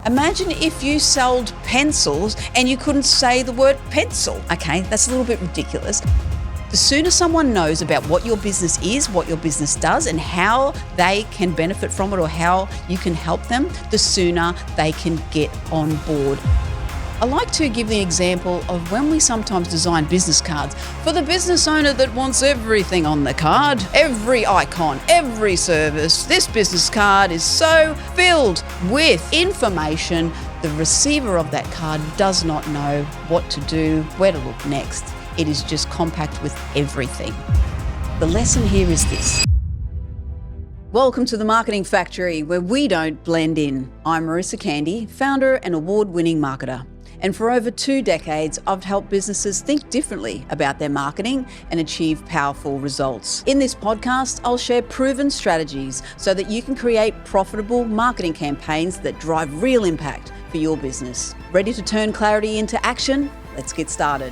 Imagine if you sold pencils and you couldn't say the word pencil. Okay, that's a little bit ridiculous. The sooner someone knows about what your business is, what your business does, and how they can benefit from it or how you can help them, the sooner they can get on board. I like to give the example of when we sometimes design business cards for the business owner that wants everything on the card, every icon, every service. This business card is so filled with information, the receiver of that card does not know what to do, where to look next. It is just compact with everything. The lesson here is this. Welcome to the Marketing Factory, where we don't blend in. I'm Marissa, founder and award-winning marketer. And for over 2 decades, I've helped businesses think differently about their marketing and achieve powerful results. In this podcast, I'll share proven strategies so that you can create profitable marketing campaigns that drive real impact for your business. Ready to turn clarity into action? Let's get started.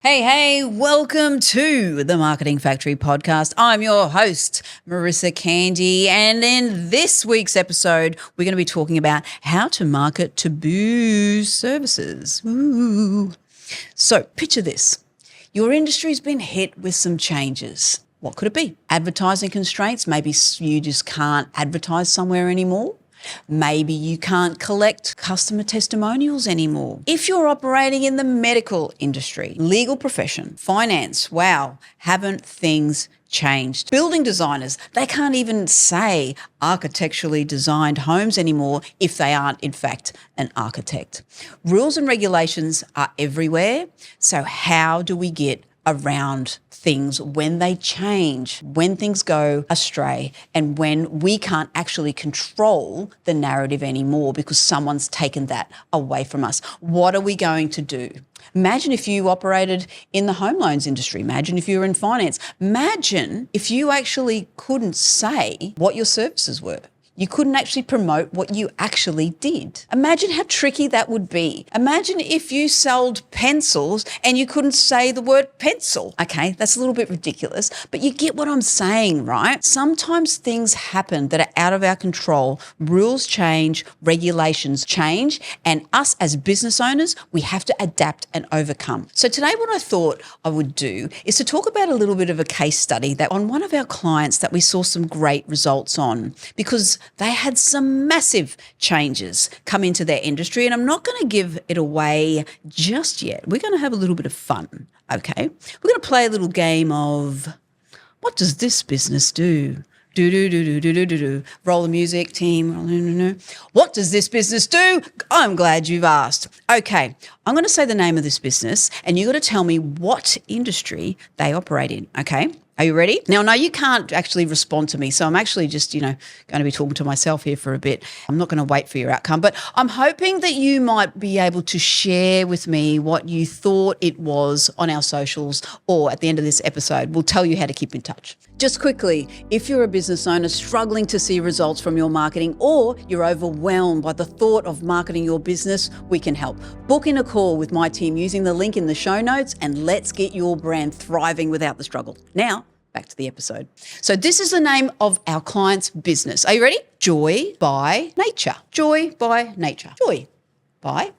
Hey, welcome to the Marketing Factory podcast. I'm your host, Marissa Candy, and in this week's episode, we're going to be talking about how to market Taboo services. Ooh. So picture this. Your industry's been hit with some changes. What could it be? Advertising constraints. Maybe you just can't advertise somewhere anymore. Maybe you can't collect customer testimonials anymore. If you're operating in the medical industry, legal profession, finance, wow, haven't things changed? Building designers, they can't even say architecturally designed homes anymore if they aren't, in fact, an architect. Rules and regulations are everywhere. So how do we get around things when they change, when things go astray, and when we can't actually control the narrative anymore because someone's taken that away from us? What are we going to do? Imagine if you operated in the home loans industry. Imagine if you were in finance. Imagine if you actually couldn't say what your services were. You couldn't actually promote what you actually did. Imagine how tricky that would be. Imagine if you sold pencils and you couldn't say the word pencil. Okay, that's a little bit ridiculous, but you get what I'm saying, right? Sometimes things happen that are out of our control. Rules change, regulations change, and us as business owners, we have to adapt and overcome. So today what I thought I would do is to talk about a little bit of a case study that on one of our clients that we saw some great results on, because they had some massive changes come into their industry, and I'm not going to give it away just yet. We're going to have a little bit of fun, okay? We're going to play a little game of, what does this business do? Do. Roll the music, team. What does this business do? I'm glad you've asked. Okay, I'm going to say the name of this business, and you've got to tell me what industry they operate in, okay? Are you ready? Now, no, you can't actually respond to me, so I'm actually just, going to be talking to myself here for a bit. I'm not going to wait for your outcome, but I'm hoping that you might be able to share with me what you thought it was on our socials, or at the end of this episode, we'll tell you how to keep in touch. Just quickly, if you're a business owner struggling to see results from your marketing, or you're overwhelmed by the thought of marketing your business, we can help. Book in a call with my team using the link in the show notes, and let's get your brand thriving without the struggle. Now, back to the episode. So this is the name of our client's business. Are you ready? Joy by Nature. Joy by Nature. Joy by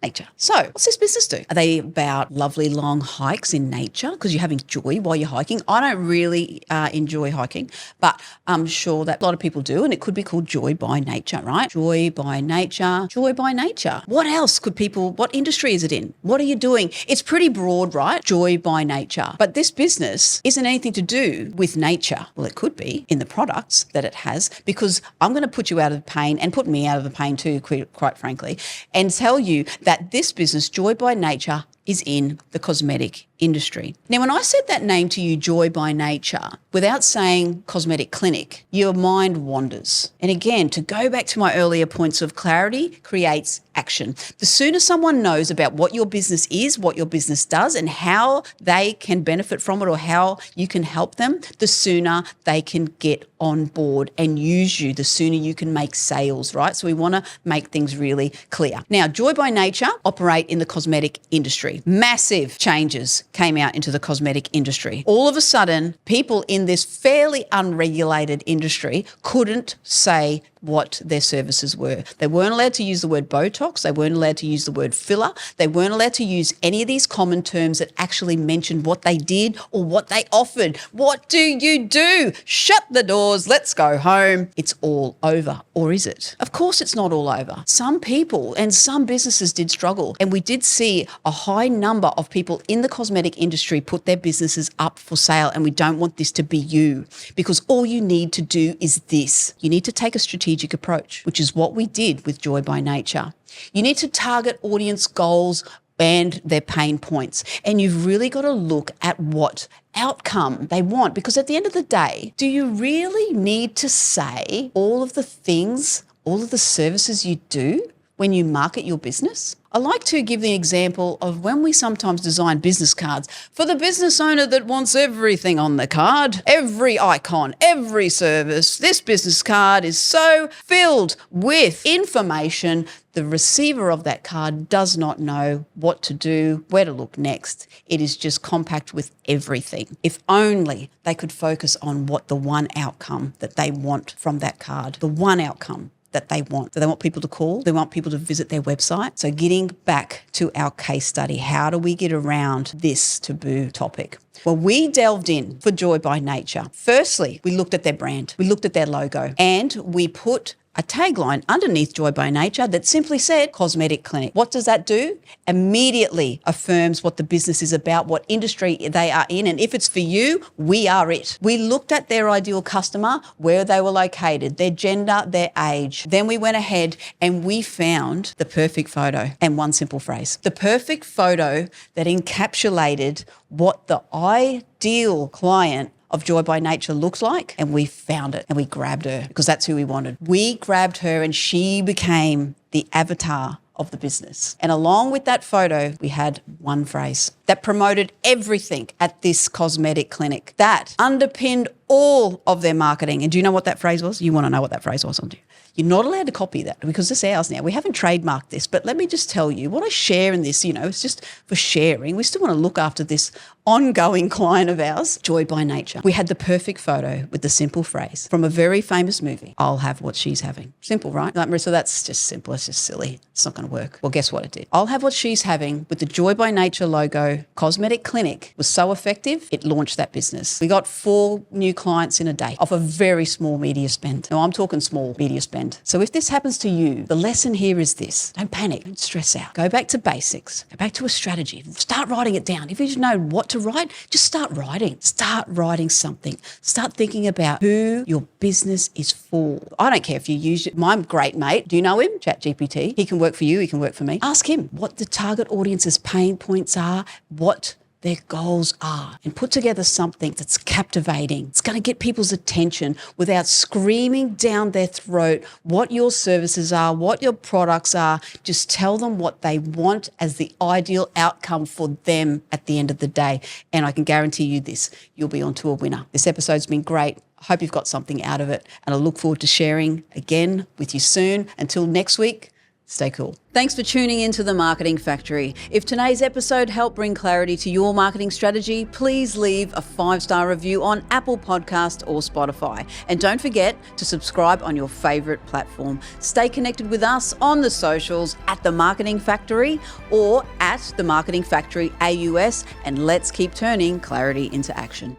Nature. So what's this business do? Are they about lovely long hikes in nature because you're having joy while you're hiking? I don't really enjoy hiking, but I'm sure that a lot of people do, and it could be called Joy by Nature, right? Joy by Nature. Joy by Nature. What else what industry is it in? What are you doing? It's pretty broad, right? Joy by Nature. But this business isn't anything to do with nature. Well, it could be in the products that it has, because I'm going to put you out of pain and put me out of the pain too, quite frankly, and tell you that this business, Joy by Nature, is in the cosmetic industry. Now, when I said that name to you, Joy by Nature, without saying cosmetic clinic, your mind wanders. And again, to go back to my earlier points of clarity, creates action. The sooner someone knows about what your business is, what your business does, and how they can benefit from it or how you can help them, the sooner they can get on board and use you, the sooner you can make sales, right? So we want to make things really clear. Now, Joy by Nature operate in the cosmetic industry. Massive changes came out into the cosmetic industry. All of a sudden, people in this fairly unregulated industry couldn't say what their services were. They weren't allowed to use the word Botox. They weren't allowed to use the word filler. They weren't allowed to use any of these common terms that actually mentioned what they did or what they offered. What do you do? Shut the doors. Let's go home. It's all over. Or is it? Of course it's not all over. Some people and some businesses did struggle. And we did see a high number of people in the cosmetic industry put their businesses up for sale. And we don't want this to be you, because all you need to do is this. You need to take a strategic approach, which is what we did with Joy by Nature. You need to target audience goals and their pain points. And you've really got to look at what outcome they want. Because at the end of the day, do you really need to say all of the things, all of the services you do when you market your business? I like to give the example of when we sometimes design business cards for the business owner that wants everything on the card, every icon, every service. This business card is so filled with information, the receiver of that card does not know what to do, where to look next. It is just compact with everything. If only they could focus on what the one outcome that they want from that card, the one outcome that they want. Do they want people to call? They want people to visit their website. So getting back to our case study, how do we get around this taboo topic? Well, we delved in for Joy by Nature. Firstly, we looked at their brand. We looked at their logo, and we put a tagline underneath Joy by Nature that simply said cosmetic clinic. What does that do? Immediately affirms what the business is about, what industry they are in, and if it's for you, we are it. We looked at their ideal customer, where they were located, their gender, their age. Then we went ahead and we found the perfect photo and one simple phrase. The perfect photo that encapsulated what the ideal client of Joy by Nature looks like, and we found it and we grabbed her because that's who we wanted. We grabbed her and she became the avatar of the business. And along with that photo, we had one phrase that promoted everything at this cosmetic clinic, that underpinned all of their marketing. And do you know what that phrase was? You want to know what that phrase was, don't you? You're not allowed to copy that because it's ours now. We haven't trademarked this, but let me just tell you what I share in this, it's just for sharing. We still want to look after this ongoing client of ours, Joy by Nature. We had the perfect photo with the simple phrase from a very famous movie, I'll have what she's having. Simple, right? Like, Marissa, that's just simple. It's just silly. It's not going to work. Well, guess what it did? I'll have what she's having with the Joy by Nature logo. Cosmetic clinic was so effective, it launched that business. We got 4 new clients in a day off a very small media spend. Now, I'm talking small media spend. So if this happens to you, the lesson here is this. Don't panic. Don't stress out. Go back to basics. Go back to a strategy. Start writing it down. If you know what to write, just start writing. Start writing something. Start thinking about who your business is for. I don't care if you use my great mate. Do you know him? ChatGPT. He can work for you. He can work for me. Ask him what the target audience's pain points are, what their goals are, and put together something that's captivating. It's going to get people's attention without screaming down their throat what your services are, what your products are. Just tell them what they want as the ideal outcome for them at the end of the day. And I can guarantee you this, you'll be onto a winner. This episode's been great. I hope you've got something out of it, and I look forward to sharing again with you soon. Until next week, stay cool. Thanks for tuning into The Marketing Factory. If today's episode helped bring clarity to your marketing strategy, please leave a 5-star review on Apple Podcast or Spotify. And don't forget to subscribe on your favorite platform. Stay connected with us on the socials at The Marketing Factory or at The Marketing Factory AUS, and let's keep turning clarity into action.